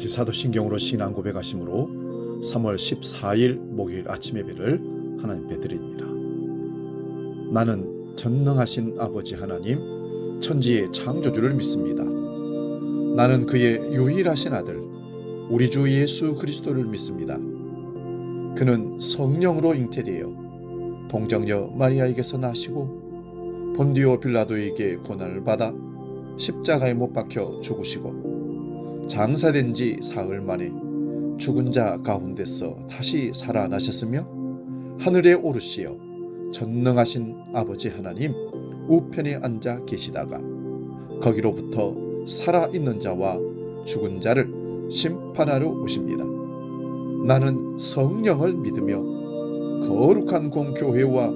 같이 사도신경으로 신앙 고백하심으로 3월 14일 목요일 아침 예배를 하나님께 드립니다. 나는 전능하신 아버지 하나님, 천지의 창조주를 믿습니다. 나는 그의 유일하신 아들, 우리 주 예수 그리스도를 믿습니다. 그는 성령으로 잉태되어 동정녀 마리아에게서 나시고 본디오 빌라도에게 고난을 받아 십자가에 못 박혀 죽으시고 장사된 지 사흘 만에 죽은 자 가운데서 다시 살아나셨으며 하늘에 오르시어 전능하신 아버지 하나님 우편에 앉아 계시다가 거기로부터 살아있는 자와 죽은 자를 심판하러 오십니다. 나는 성령을 믿으며 거룩한 공교회와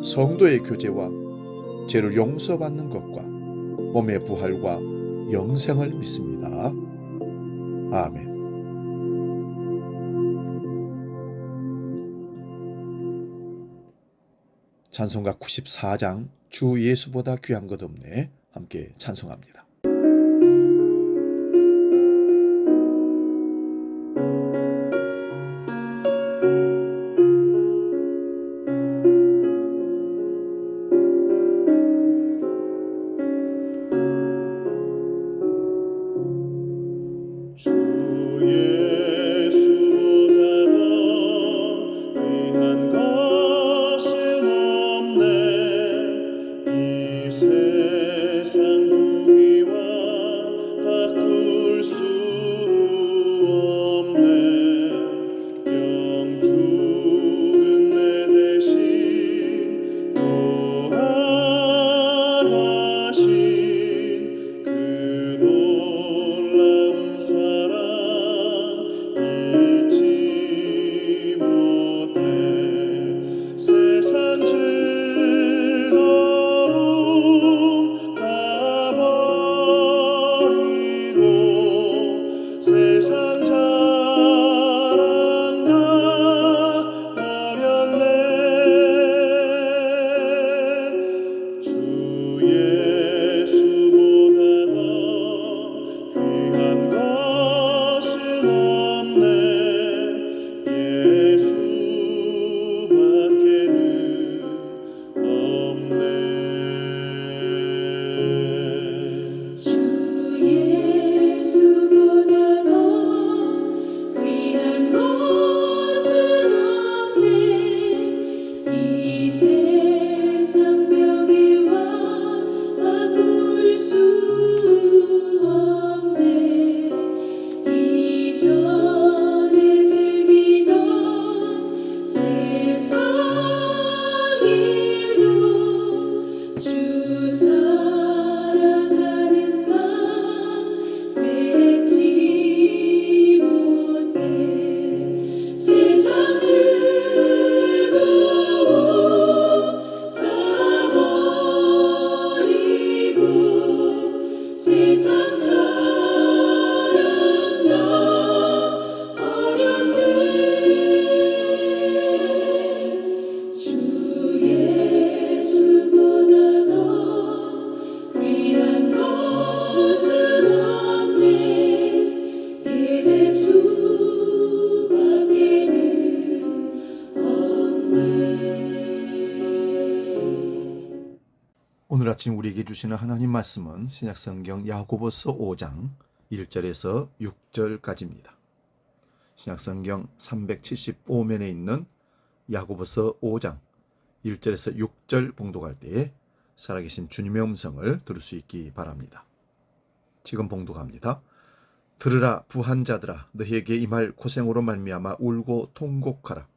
성도의 교제와 죄를 용서받는 것과 몸의 부활과 영생을 믿습니다. 아멘. 찬송가 94장 주 예수보다 귀한 것 없네 함께 찬송합니다. 오늘 아침 우리에게 주시는 하나님 말씀은 신약성경 야고보서 5장 1절에서 6절까지입니다. 신약성경 375면에 있는 야고보서 5장 1절에서 6절 봉독할 때에 살아계신 주님의 음성을 들을 수 있기 바랍니다. 지금 봉독합니다. 들으라 부한 자들아, 너희에게 임할 고생으로 말미암아 울고 통곡하라.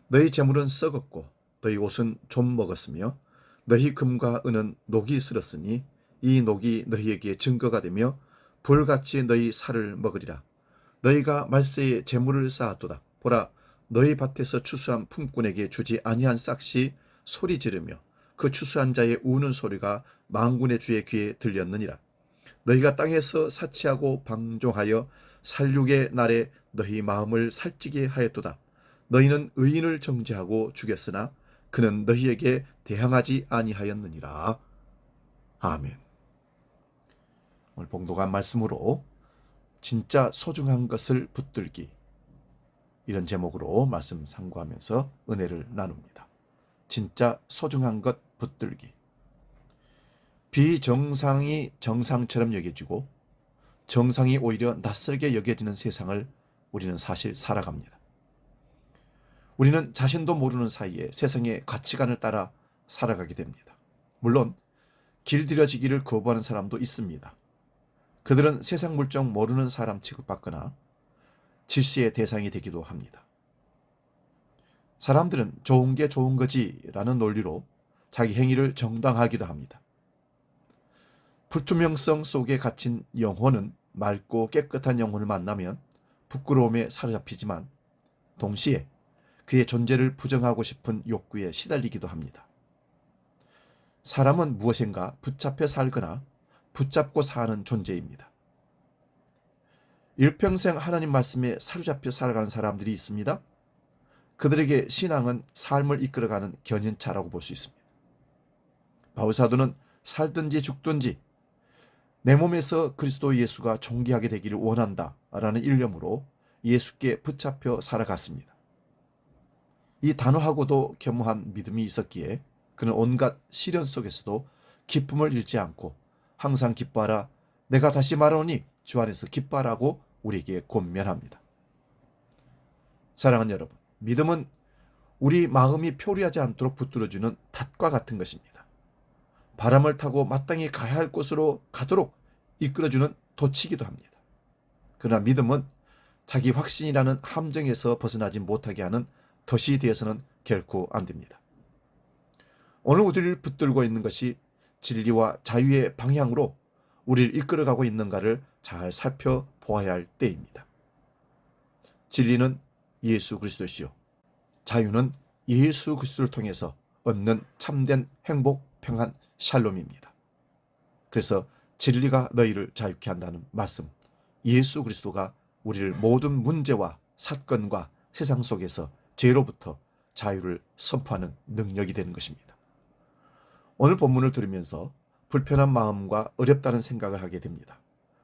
너희 재물은 썩었고 너희 옷은 좀 먹었으며 너희 금과 은은 녹이 슬었으니 이 녹이 너희에게 증거가 되며 불같이 너희 살을 먹으리라. 너희가 말세에 재물을 쌓았도다. 보라, 너희 밭에서 추수한 품꾼에게 주지 아니한 싹이 소리 지르며 그 추수한 자의 우는 소리가 만군의 주의 귀에 들렸느니라. 너희가 땅에서 사치하고 방종하여 살육의 날에 너희 마음을 살찌게 하였도다. 너희는 의인을 정죄하고 죽였으나 그는 너희에게 대항하지 아니하였느니라. 아멘. 오늘 봉독한 말씀으로 진짜 소중한 것을 붙들기, 이런 제목으로 말씀 상고하면서 은혜를 나눕니다. 진짜 소중한 것 붙들기. 비정상이 정상처럼 여겨지고 정상이 오히려 낯설게 여겨지는 세상을 우리는 사실 살아갑니다. 우리는 자신도 모르는 사이에 세상의 가치관을 따라 살아가게 됩니다. 물론 길들여지기를 거부하는 사람도 있습니다. 그들은 세상 물정 모르는 사람 취급받거나 질시의 대상이 되기도 합니다. 사람들은 좋은 게 좋은 거지라는 논리로 자기 행위를 정당화하기도 합니다. 불투명성 속에 갇힌 영혼은 맑고 깨끗한 영혼을 만나면 부끄러움에 사로잡히지만 동시에 그의 존재를 부정하고 싶은 욕구에 시달리기도 합니다. 사람은 무엇인가 붙잡혀 살거나 붙잡고 사는 존재입니다. 일평생 하나님 말씀에 사로잡혀 살아가는 사람들이 있습니다. 그들에게 신앙은 삶을 이끌어가는 견인차라고 볼 수 있습니다. 바울사도는 살든지 죽든지 내 몸에서 그리스도 예수가 존귀하게 되기를 원한다 라는 일념으로 예수께 붙잡혀 살아갔습니다. 이 단호하고도 겸허한 믿음이 있었기에 그는 온갖 시련 속에서도 기쁨을 잃지 않고 항상 기뻐하라, 내가 다시 말하노니 주 안에서 기뻐하라고 우리에게 권면합니다. 사랑하는 여러분, 믿음은 우리 마음이 표류하지 않도록 붙들어주는 닷과 같은 것입니다. 바람을 타고 마땅히 가야 할 곳으로 가도록 이끌어주는 돛이기도 합니다. 그러나 믿음은 자기 확신이라는 함정에서 벗어나지 못하게 하는 덫이 되어서는 결코 안 됩니다. 오늘 우리를 붙들고 있는 것이 진리와 자유의 방향으로 우리를 이끌어가고 있는가를 잘 살펴보아야 할 때입니다. 진리는 예수 그리스도시요, 자유는 예수 그리스도를 통해서 얻는 참된 행복, 평안, 샬롬입니다. 그래서 진리가 너희를 자유케 한다는 말씀, 예수 그리스도가 우리를 모든 문제와 사건과 세상 속에서 죄로부터 자유를 선포하는 능력이 되는 것입니다. 오늘 본문을 들으면서 불편한 마음과 어렵다는 생각을 하게 됩니다.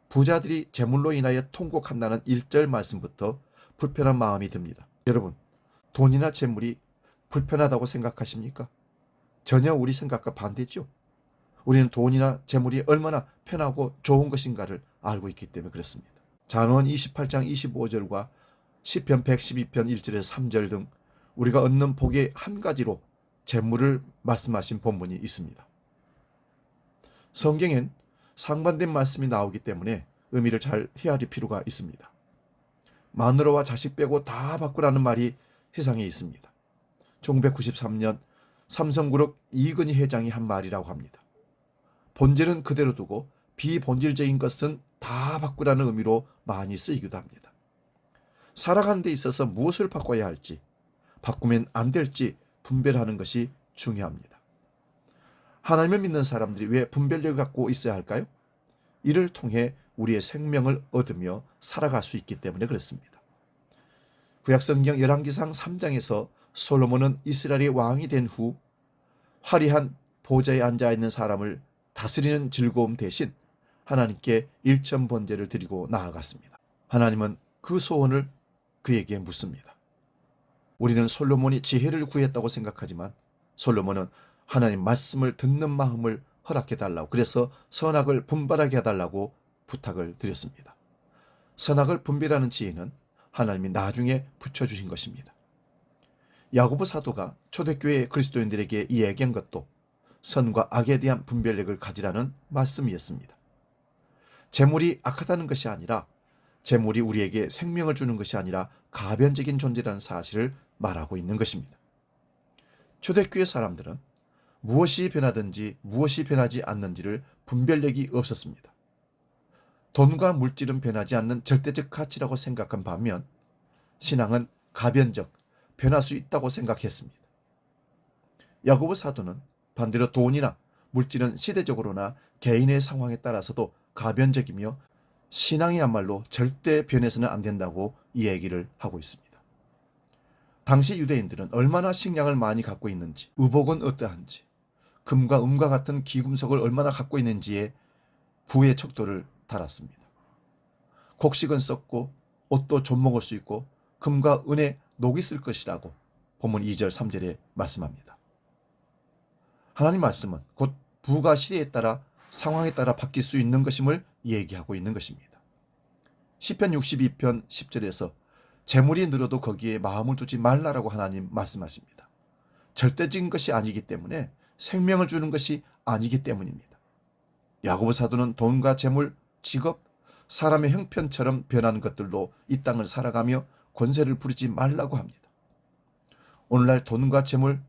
부자들이 재물로 인하여 통곡한다는 1절 말씀부터 불편한 마음이 듭니다. 여러분, 돈이나 재물이 불편하다고 생각하십니까? 전혀 우리 생각과 반대죠. 우리는 돈이나 재물이 얼마나 편하고 좋은 것인가를 알고 있기 때문에 그렇습니다. 잠언 28장 25절과 시편 112편 1절에서 3절 등 우리가 얻는 복의 한 가지로 재물을 말씀하신 본문이 있습니다. 성경엔 상반된 말씀이 나오기 때문에 의미를 잘 헤아릴 필요가 있습니다. 마누라와 자식 빼고 다 바꾸라는 말이 세상에 있습니다. 1993년 삼성그룹 이근희 회장이 한 말이라고 합니다. 본질은 그대로 두고 비본질적인 것은 다 바꾸라는 의미로 많이 쓰이기도 합니다. 살아가는 데 있어서 무엇을 바꿔야 할지, 바꾸면 안 될지 분별하는 것이 중요합니다. 하나님을 믿는 사람들이 왜 분별력을 갖고 있어야 할까요? 이를 통해 우리의 생명을 얻으며 살아갈 수 있기 때문에 그렇습니다. 구약성경 열왕기상 3장에서 솔로몬은 이스라엘의 왕이 된 후 화려한 보좌에 앉아있는 사람을 다스리는 즐거움 대신 하나님께 일천 번제를 드리고 나아갔습니다. 하나님은 그 소원을 그에게 묻습니다. 우리는 솔로몬이 지혜를 구했다고 생각하지만 솔로몬은 하나님 말씀을 듣는 마음을 허락해달라고, 그래서 선악을 분별하게 해달라고 부탁을 드렸습니다. 선악을 분별하는 지혜는 하나님이 나중에 붙여주신 것입니다. 야고보 사도가 초대교회 그리스도인들에게 이야기한 것도 선과 악에 대한 분별력을 가지라는 말씀이었습니다. 재물이 악하다는 것이 아니라, 재물이 우리에게 생명을 주는 것이 아니라 가변적인 존재라는 사실을 말하고 있는 것입니다. 초대교회 사람들은 무엇이 변하든지 무엇이 변하지 않는지를 분별력이 없었습니다. 돈과 물질은 변하지 않는 절대적 가치라고 생각한 반면 신앙은 가변적, 변할 수 있다고 생각했습니다. 야고보 사도는 반대로 돈이나 물질은 시대적으로나 개인의 상황에 따라서도 가변적이며 신앙이야말로 절대 변해서는 안 된다고 이 얘기를 하고 있습니다. 당시 유대인들은 얼마나 식량을 많이 갖고 있는지, 의복은 어떠한지, 금과 은과 같은 귀금속을 얼마나 갖고 있는지에 부의 척도를 달았습니다. 곡식은 썩고 옷도 좀 먹을 수 있고 금과 은에 녹이 있을 것이라고 본문 2절 3절에 말씀합니다. 하나님 말씀은 곧 부가 시대에 따라 상황에 따라 바뀔 수 있는 것임을 얘기하고 있는 것입니다. 시편 62편 10절에서 재물이 늘어도 거기에 마음을 두지 말라라고 하나님 말씀하십니다. 절대적인 것이 아니기 때문에 생명을 주는 것이 아니기 때문입니다. 야고보 사도는 돈과 재물, 직업, 사람의 형편처럼 변하는 것들로 이 땅을 살아가며 권세를 부리지 말라고 합니다. 오늘날 돈과 재물,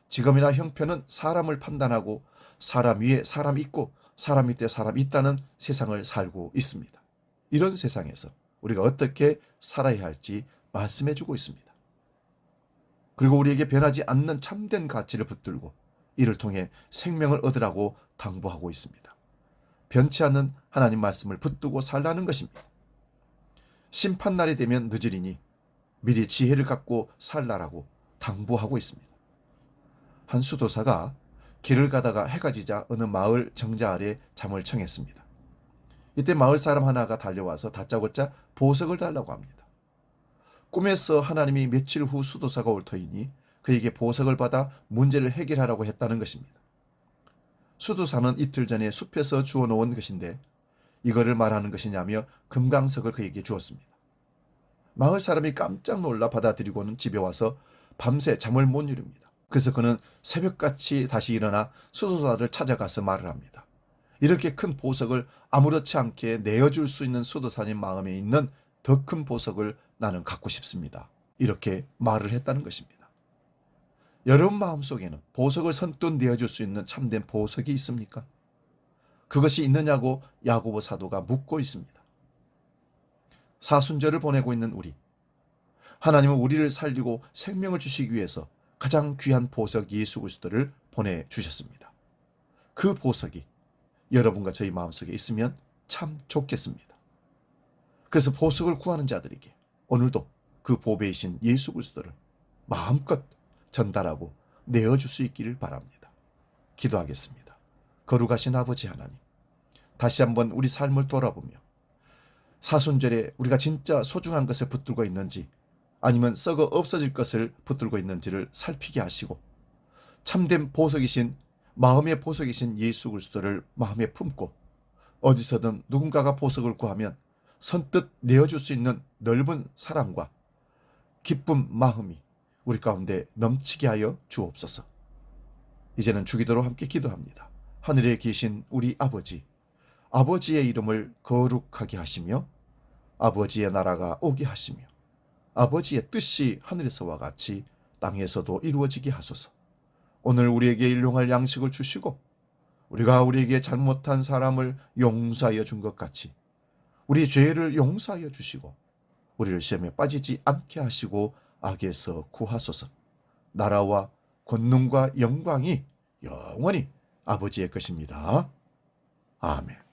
직업이나 형편은 사람을 판단하고 사람 위에 사람 있고 사람 밑에 사람 있다는 세상을 살고 있습니다. 이런 세상에서 우리가 어떻게 살아야 할지 말씀해 주고 있습니다. 그리고 우리에게 변하지 않는 참된 가치를 붙들고 이를 통해 생명을 얻으라고 당부하고 있습니다. 변치 않는 하나님 말씀을 붙들고 살라는 것입니다. 심판날이 되면 늦으리니 미리 지혜를 갖고 살라라고 당부하고 있습니다. 한 수도사가 길을 가다가 해가 지자 어느 마을 정자 아래 잠을 청했습니다. 이때 마을 사람 하나가 달려와서 다짜고짜 보석을 달라고 합니다. 꿈에서 하나님이 며칠 후 수도사가 올 터이니 그에게 보석을 받아 문제를 해결하라고 했다는 것입니다. 수도사는 이틀 전에 숲에서 주워놓은 것인데 이거를 말하는 것이냐며 금강석을 그에게 주었습니다. 마을 사람이 깜짝 놀라 받아들이고는 집에 와서 밤새 잠을 못 이룹니다. 그래서 그는 새벽같이 다시 일어나 수도사를 찾아가서 말을 합니다. 이렇게 큰 보석을 아무렇지 않게 내어줄 수 있는 수도사님 마음에 있는 더 큰 보석을 나는 갖고 싶습니다. 이렇게 말을 했다는 것입니다. 여러분 마음속에는 보석을 선뜻 내어줄 수 있는 참된 보석이 있습니까? 그것이 있느냐고 야고보 사도가 묻고 있습니다. 사순절을 보내고 있는 우리, 하나님은 우리를 살리고 생명을 주시기 위해서 가장 귀한 보석 예수 그리스도를 보내주셨습니다. 그 보석이 여러분과 저희 마음속에 있으면 참 좋겠습니다. 그래서 보석을 구하는 자들에게 오늘도 그 보배이신 예수 그리스도를 마음껏 전달하고 내어줄 수 있기를 바랍니다. 기도하겠습니다. 거룩하신 아버지 하나님, 다시 한번 우리 삶을 돌아보며 사순절에 우리가 진짜 소중한 것을 붙들고 있는지 아니면 썩어 없어질 것을 붙들고 있는지를 살피게 하시고 참된 보석이신 마음의 보석이신 예수 그리스도를 마음에 품고 어디서든 누군가가 보석을 구하면 선뜻 내어줄 수 있는 넓은 사랑과 기쁨 마음이 우리 가운데 넘치게 하여 주옵소서. 이제는 주기도로 함께 기도합니다. 하늘에 계신 우리 아버지, 아버지의 이름을 거룩하게 하시며 아버지의 나라가 오게 하시며 아버지의 뜻이 하늘에서와 같이 땅에서도 이루어지게 하소서. 오늘 우리에게 일용할 양식을 주시고 우리가 우리에게 잘못한 사람을 용서하여 준 것 같이 우리 죄를 용서하여 주시고 우리를 시험에 빠지지 않게 하시고 악에서 구하소서. 나라와 권능과 영광이 영원히 아버지의 것입니다. 아멘.